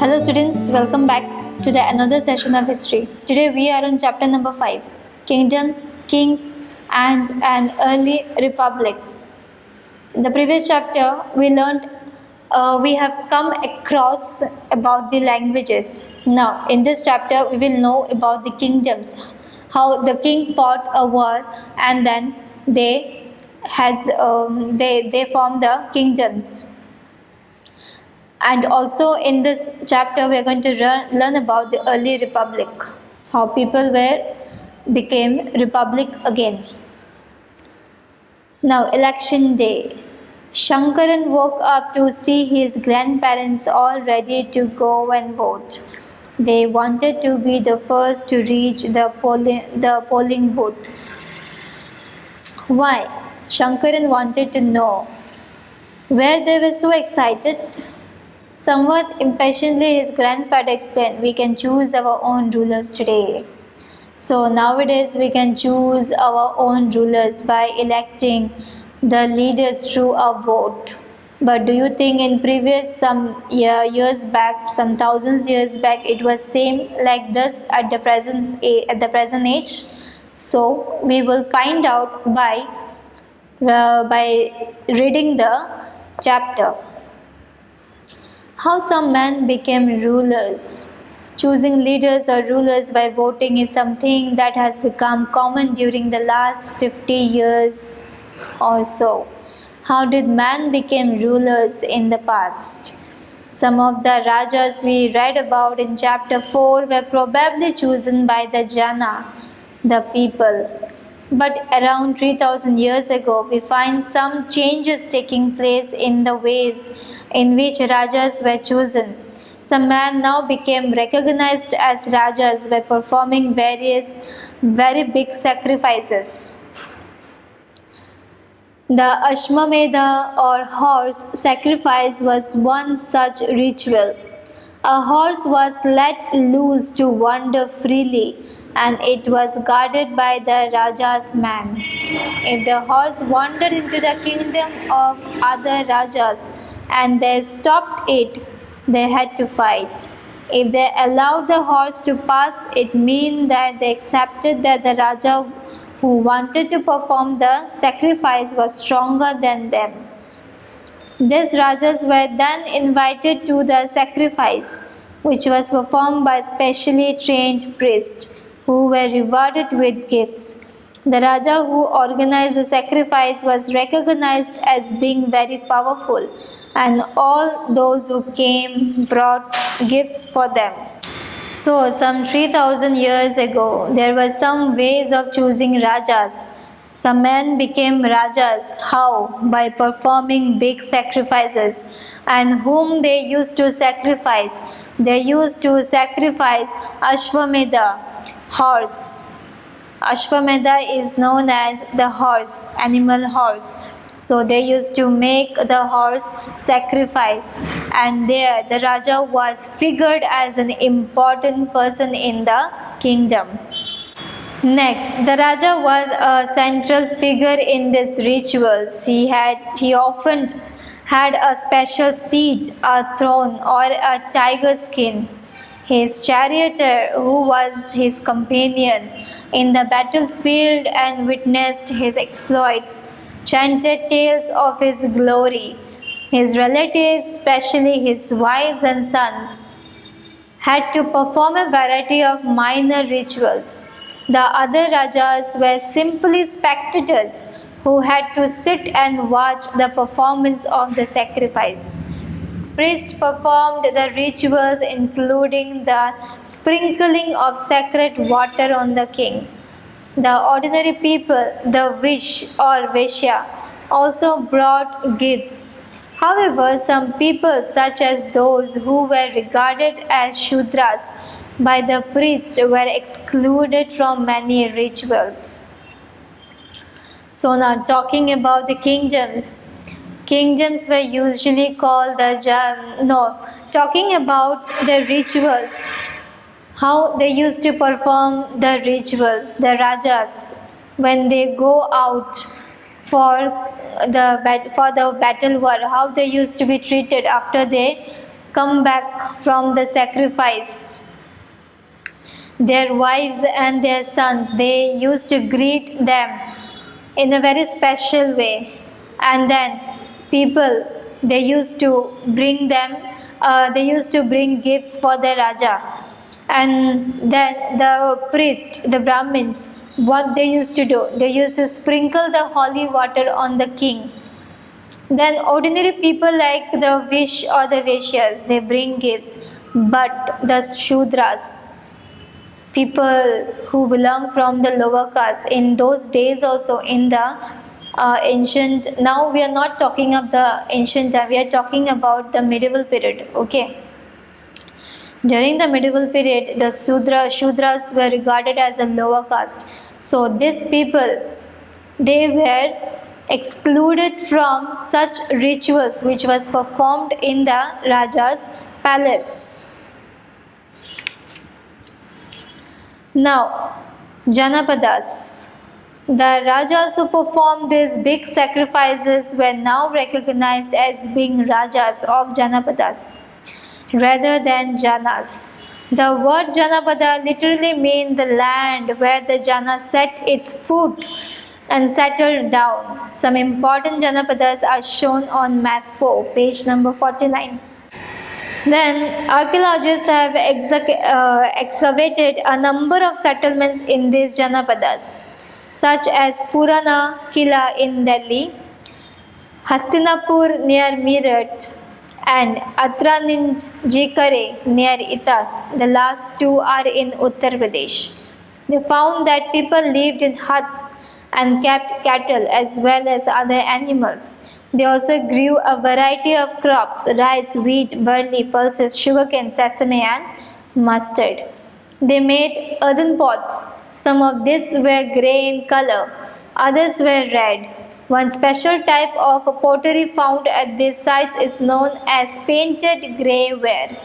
Hello students, welcome back to the another session of history. Today we are on chapter number 5, Kingdoms, Kings and an Early Republic. In the previous chapter we have come across about the languages. Now in this chapter we will know about the kingdoms, how the king fought a war and then they formed the kingdoms. And also in this chapter we are going to learn about the early republic, how people became republic again. Now election day. Shankaran woke up to see his grandparents all ready to go and vote. They wanted to be the first to reach the polling booth. Why? Shankaran wanted to know. Where they were so excited? Somewhat impatiently, his grandfather explained, "We can choose our own rulers today." So nowadays we can choose our own rulers by electing the leaders through a vote. But do you think in previous years back, some thousands years back, it was same like this at the present age? So we will find out by reading the chapter. How some men became rulers. Choosing leaders or rulers by voting is something that has become common during the last 50 years or so. How did men become rulers in the past? Some of the rajas we read about in chapter 4 were probably chosen by the Jana, the people. But around 3000 years ago, we find some changes taking place in the ways in which rajas were chosen. Some men now became recognized as rajas by performing various very big sacrifices. The Ashwamedha or horse sacrifice was one such ritual. A horse was let loose to wander freely, and it was guarded by the Raja's man. If the horse wandered into the kingdom of other Rajas and they stopped it, they had to fight. If they allowed the horse to pass, it meant that they accepted that the Raja who wanted to perform the sacrifice was stronger than them. These Rajas were then invited to the sacrifice, which was performed by specially trained priests who were rewarded with gifts. The Raja who organized the sacrifice was recognized as being very powerful, and all those who came brought gifts for them. So, some 3000 years ago, there were some ways of choosing Rajas. Some men became Rajas. How? By performing big sacrifices. And whom they used to sacrifice? They used to sacrifice Ashwamedha, horse. Ashwamedha is known as the horse, animal horse. So they used to make the horse sacrifice, and there the Raja was figured as an important person in the kingdom. Next, the Raja was a central figure in these rituals. He often had a special seat, a throne, or a tiger skin. His charioteer, who was his companion in the battlefield and witnessed his exploits, chanted tales of his glory. His relatives, especially his wives and sons, had to perform a variety of minor rituals. The other Rajas were simply spectators who had to sit and watch the performance of the sacrifice. Priests performed the rituals, including the sprinkling of sacred water on the king. The ordinary people, the Vish or Veshya, also brought gifts. However, some people, such as those who were regarded as Shudras by the priest, were excluded from many rituals. So now talking about the kingdoms. Kingdoms were usually called talking about the rituals. How they used to perform the rituals, the Rajas, when they go out for the battle war, how they used to be treated after they come back from the sacrifice, their wives and their sons, they used to greet them in a very special way. And then people, they used to bring them, they used to bring gifts for the Raja. And then the priest, the Brahmins, what they used to do, they used to sprinkle the holy water on the king. Then ordinary people like the Vish or the Vaishyas, they bring gifts. But the Shudras, people who belong from the lower caste, in those days also, in the ancient, now we are not talking of the ancient time, we are talking about the medieval period, okay. During the medieval period, the Shudras were regarded as a lower caste. So these people, they were excluded from such rituals which was performed in the Raja's palace. Now, Janapadas. The Rajas who performed these big sacrifices were now recognized as being Rajas of Janapadas rather than Janas. The word Janapada literally means the land where the Jana set its foot and settled down. Some important Janapadas are shown on map 4, page number 49. Then archaeologists have excavated a number of settlements in these Janapadas, such as Purana Kila in Delhi, Hastinapur near Meerut, and Atraninjikare near Itar. The last two are in Uttar Pradesh. They found that people lived in huts and kept cattle as well as other animals. They also grew a variety of crops: rice, wheat, barley, pulses, sugarcane, sesame, and mustard. They made earthen pots. Some of these were grey in color, others were red. One special type of pottery found at these sites is known as painted grey ware.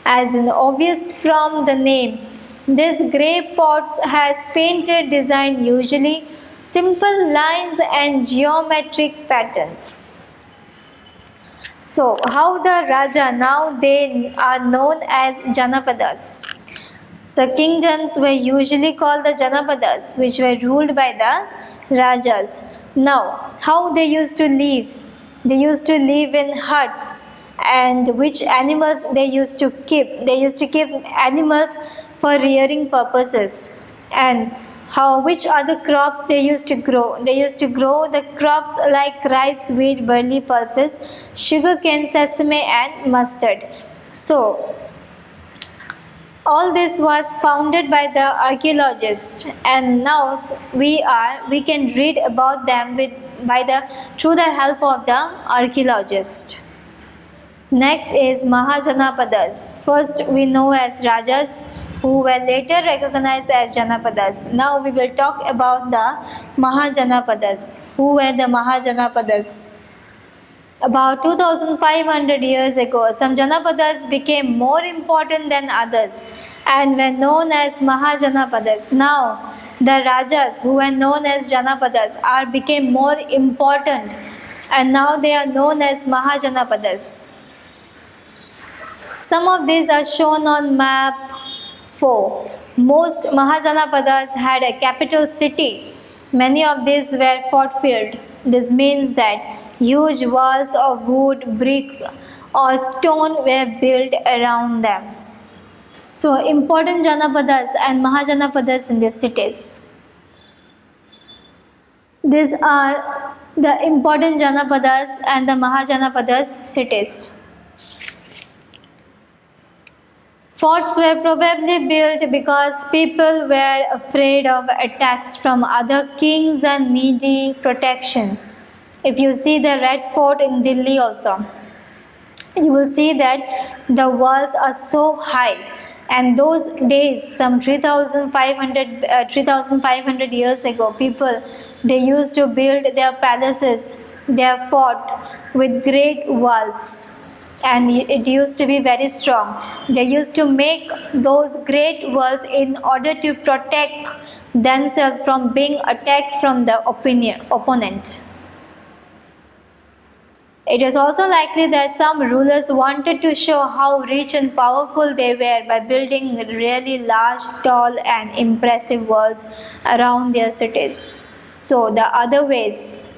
As is obvious from the name, these grey pots has painted design, usually simple lines and geometric patterns. So, how the Raja, now they are known as Janapadas. The kingdoms were usually called the Janapadas, which were ruled by the Rajas. Now, how they used to live? They used to live in huts, and which animals they used to keep? They used to keep animals for rearing purposes. And which other crops they used to grow? They used to grow the crops like rice, wheat, barley, pulses, sugarcane, sesame, and mustard. So, all this was founded by the archaeologists, and now we can read about them through the help of the archaeologist. Next is Mahajanapadas. First we know as Rajas, who were later recognized as Janapadas. Now we will talk about the Mahajanapadas. Who were the Mahajanapadas? About 2500 years ago, some Janapadas became more important than others and were known as Mahajanapadas. Now, the Rajas who were known as Janapadas became more important, and now they are known as Mahajanapadas. Some of these are shown on map 4. Most Mahajanapadas had a capital city. Many of these were fort-filled. This means that huge walls of wood, bricks, or stone were built around them. So, important Janapadas and Mahajanapadas in the cities. These are the important Janapadas and the Mahajanapadas cities. Forts were probably built because people were afraid of attacks from other kings and needy protections. If you see the Red Fort in Delhi also, you will see that the walls are so high, and those days, some 3,500 years ago, people, they used to build their palaces, their fort with great walls, and it used to be very strong. They used to make those great walls in order to protect themselves from being attacked from the opponent. It is also likely that some rulers wanted to show how rich and powerful they were by building really large, tall, and impressive walls around their cities. So, the other ways,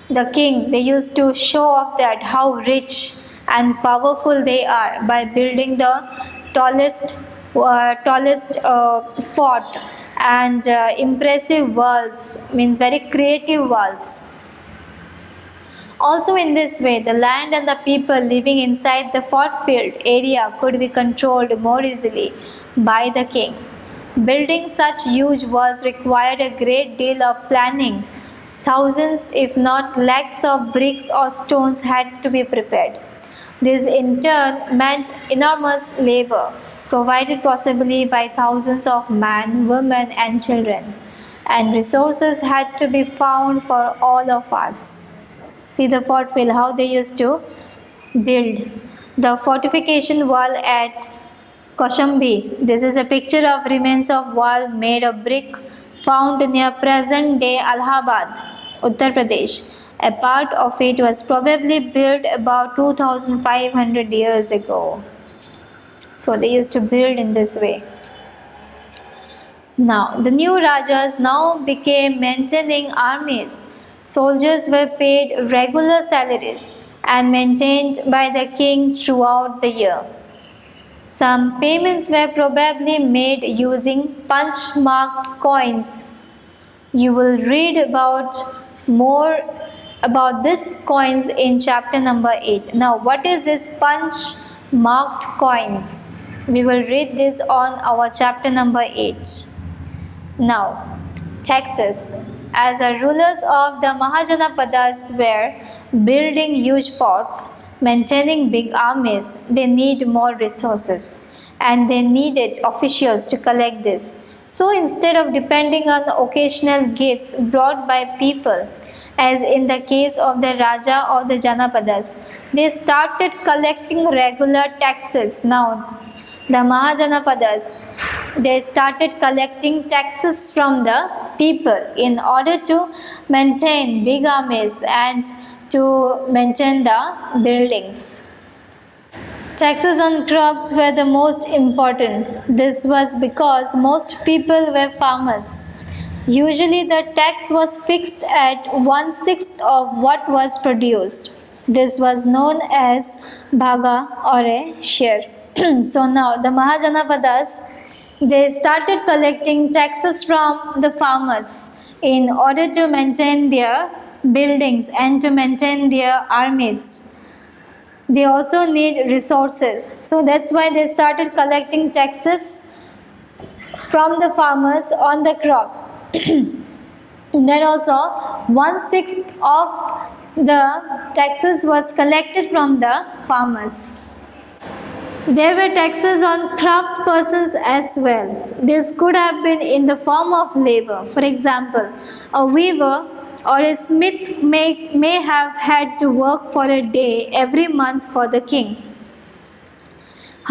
the kings, they used to show off that how rich and powerful they are by building the tallest fort and impressive walls, means very creative walls. Also, in this way, the land and the people living inside the fort field area could be controlled more easily by the king. Building such huge walls required a great deal of planning. Thousands, if not lakhs, of bricks or stones had to be prepared. This in turn meant enormous labor, provided possibly by thousands of men, women, and children. And resources had to be found for all of us. See the fort field, how they used to build. The fortification wall at Kaushambi. This is a picture of remains of wall made of brick found near present-day Allahabad, Uttar Pradesh. A part of it was probably built about 2500 years ago. So they used to build in this way. Now, the new Rajas now became maintaining armies. Soldiers were paid regular salaries and maintained by the king throughout the year. Some payments were probably made using punch-marked coins. You will read about more about these coins in chapter number 8. Now, what is this punch-marked coins? We will read this on our chapter number 8. Now, taxes. As the rulers of the Mahajanapadas were building huge forts, maintaining big armies, they need more resources and they needed officials to collect this. So instead of depending on occasional gifts brought by people, as in the case of the Raja or the Janapadas, they started collecting regular taxes. Now, the Mahajanapadas, they started collecting taxes from the people in order to maintain big armies and to maintain the buildings. Taxes on crops were the most important. This was because most people were farmers. Usually the tax was fixed at 1/6 of what was produced. This was known as bhaga or a share. So now the Mahajanapadas, they started collecting taxes from the farmers in order to maintain their buildings and to maintain their armies. They also need resources. So that's why they started collecting taxes from the farmers on the crops. Then also 1/6 of the taxes was collected from the farmers. There were taxes on craftspersons as well. This could have been in the form of labor. For example, a weaver or a smith may have had to work for a day every month for the king.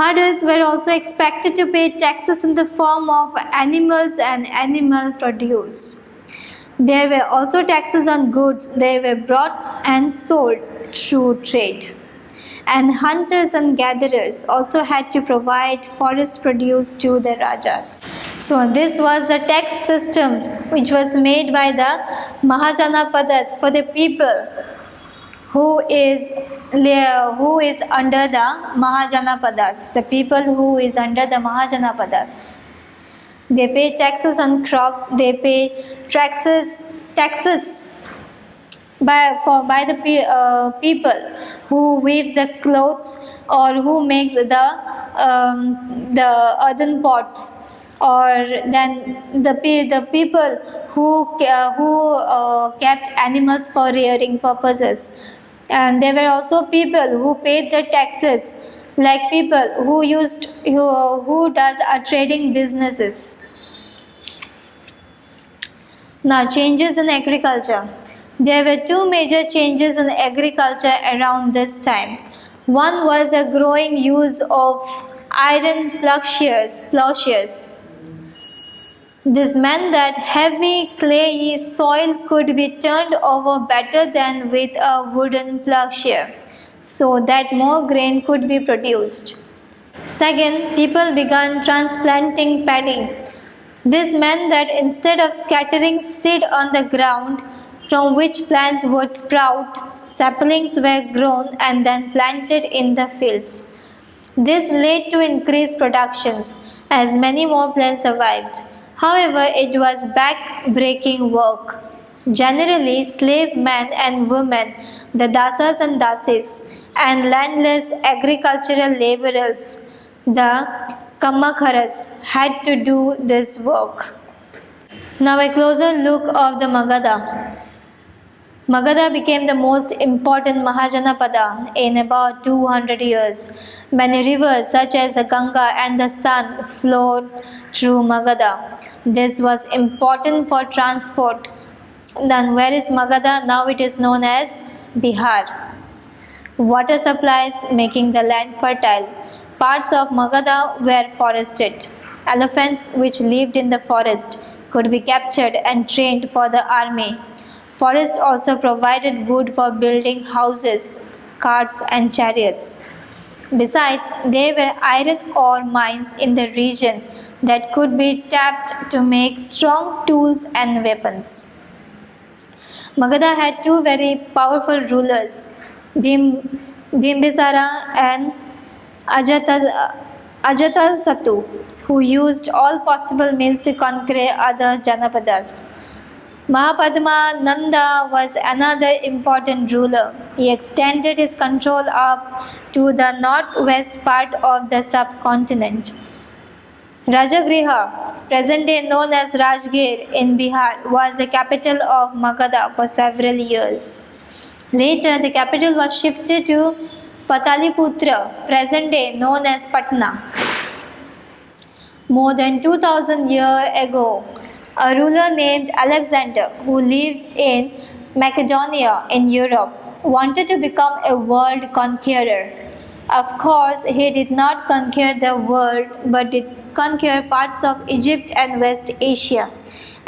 Herders were also expected to pay taxes in the form of animals and animal produce. There were also taxes on goods. They were bought and sold through trade. And hunters and gatherers also had to provide forest produce to the rajas. So this was the tax system which was made by the Mahajanapadas for the people who is under the Mahajanapadas, the people who is under the Mahajanapadas. They pay taxes on crops, they pay taxes by the people who weaves the clothes or who makes the earthen pots, or then the people who kept animals for rearing purposes. And there were also people who paid the taxes, like people who does trading businesses. Now, changes in agriculture. There were two major changes in agriculture around this time. One was the growing use of iron plowshares. This meant that heavy clayey soil could be turned over better than with a wooden plowshare, so that more grain could be produced. Second, people began transplanting paddy. This meant that instead of scattering seed on the ground from which plants would sprout, saplings were grown and then planted in the fields. This led to increased productions as many more plants survived. However, it was back-breaking work. Generally, slave men and women, the dasas and dasis, and landless agricultural laborers, the kamakharas, had to do this work. Now a closer look of the Magadha. Magadha became the most important Mahajanapada in about 200 years. Many rivers such as the Ganga and the Son flowed through Magadha. This was important for transport. Then where is Magadha? Now it is known as Bihar. Water supplies making the land fertile. Parts of Magadha were forested. Elephants which lived in the forest could be captured and trained for the army. Forests also provided wood for building houses, carts, and chariots. Besides, there were iron ore mines in the region that could be tapped to make strong tools and weapons. Magadha had two very powerful rulers, Bimbisara and Ajatasattu, who used all possible means to conquer other Janapadas. Mahapadma Nanda was another important ruler. He extended his control up to the northwest part of the subcontinent. Rajagriha, present day known as Rajgir in Bihar, was the capital of Magadha for several years. Later, the capital was shifted to Pataliputra, present day known as Patna. More than 2000 years ago, a ruler named Alexander, who lived in Macedonia in Europe, wanted to become a world conqueror. Of course, he did not conquer the world but did conquer parts of Egypt and West Asia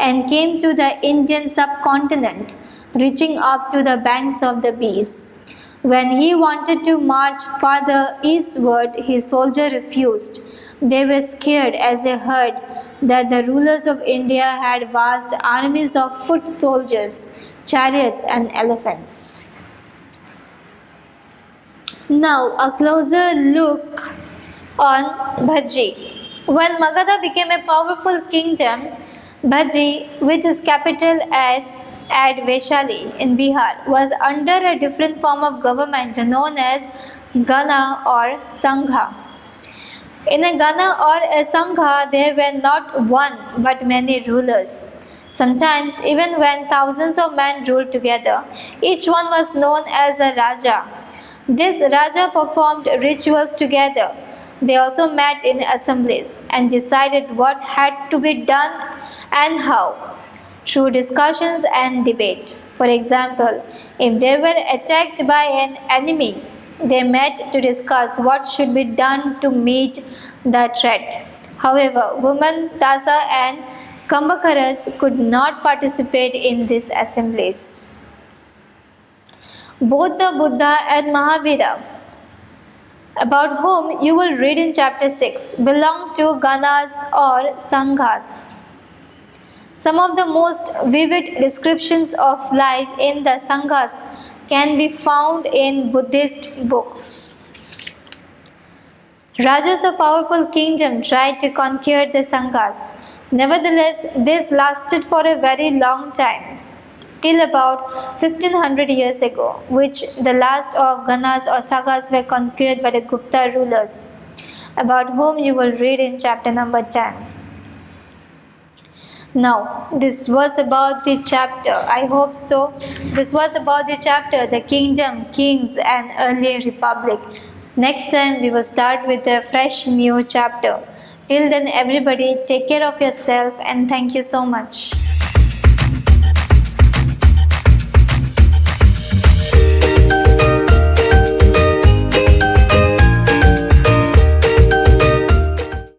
and came to the Indian subcontinent, reaching up to the banks of the Beas. When he wanted to march farther eastward, his soldiers refused. They were scared as they heard that the rulers of India had vast armies of foot soldiers, chariots, and elephants. Now, a closer look on Bhaji. When Magadha became a powerful kingdom, Bhaji, with its capital as at Vaishali in Bihar, was under a different form of government known as Gana or Sangha. In a Gana or a Sangha, there were not one but many rulers. Sometimes, even when thousands of men ruled together, each one was known as a Raja. This Raja performed rituals together. They also met in assemblies and decided what had to be done and how, through discussions and debate. For example, if they were attacked by an enemy, they met to discuss what should be done to meet the threat. However, women, Dasa, and Kambakaras could not participate in these assemblies. Both the Buddha and Mahavira, about whom you will read in chapter 6, belong to Ganas or Sanghas. Some of the most vivid descriptions of life in the Sanghas can be found in Buddhist books. Rajas of powerful kingdom tried to conquer the Sanghas. Nevertheless, this lasted for a very long time, till about 1500 years ago, which the last of Ganas or Sagas were conquered by the Gupta rulers, about whom you will read in chapter number 10. Now, this was about the chapter. I hope so. This was about the chapter, the kingdom, kings, and early republic. Next time, we will start with a fresh new chapter. Till then, everybody, take care of yourself and thank you so much.